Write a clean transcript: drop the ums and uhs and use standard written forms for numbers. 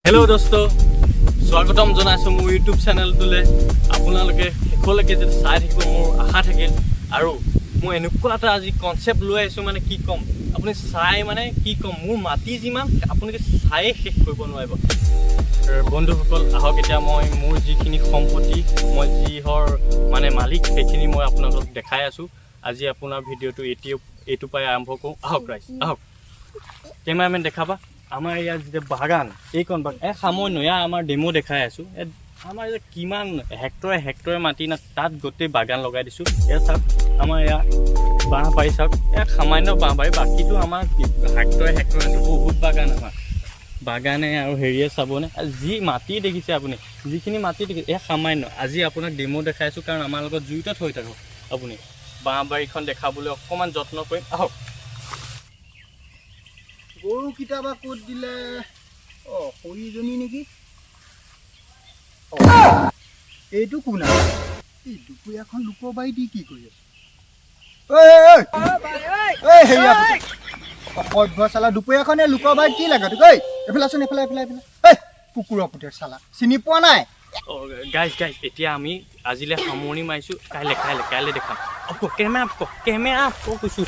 hello दोस्तों स्वागतम जनाइছো মোৰ YouTube চেনেলটোলে আপোনালোকে শেষলৈকে যদি চাই থাকিব মোৰ আশা থাকিল আৰু মই এনেকুৱা এটা আজি কনসেপ্ট লৈ আইছো মানে কি কম আপুনি চাই মানে কি কম মোৰ মাটি যিমান আপুনি চাই শেষ কৰিব নোৱাৰিব বন্ধুসকল আহক এতিয়া মই মোৰ যিখিনি সম্পত্তি মই যিহৰ মানে মালিক সেইখিনি মই আপোনালোকক দেখাই আছো আজি আপোনাৰ ভিডিওটো এটু পাই আৰম্ভ কৰো আহক গাইস আহক কেমেৰামেন দেখাবা আমাৰ ইয়া যে বাগান এইখন বাগান সাময় নয়া আমাৰ ডেমো দেখাই আছো আমাৰ যে কিমান হেক্টৰ মাটি না তাত গতে বাগান লগাই দিছো এ সব আমাৰ ইয়া বাহ পাই সব সামান্য বাহ পাই বাকিটো আমাৰ হেক্টৰ বহুত বাগান আমাৰ বাগানে আৰু হেৰিয়ে চাবনে যি মাটি দেখিছে আপুনি যিখিনি মাটি দেখিছে সামান্য আজি আপোনাক ডেমো দেখাইছো কাৰণ আমাৰ লগত জুইত হৈ থাকো আপুনি বাহ বাৰীখন দেখাবলৈ অকমান যত্ন কৰিম আহক গৰু কিতাবা কোট দিলে হৰিজনী নেকি এইটো কোনা এই দুপৰীয়াখন লোকবাই দি কি কৰি আছে চালা দুপৰীয়াখনে লোকবাই কি লাগে তোক এইফালে আছোন এইফালে কুকুৰৰ পুতেৰ চালা চিনি পোৱা নাই গাইজ এতিয়া আমি আজিলে সামৰণি মাৰিছো কাইলে দেখাম কেমেৰা কৈছো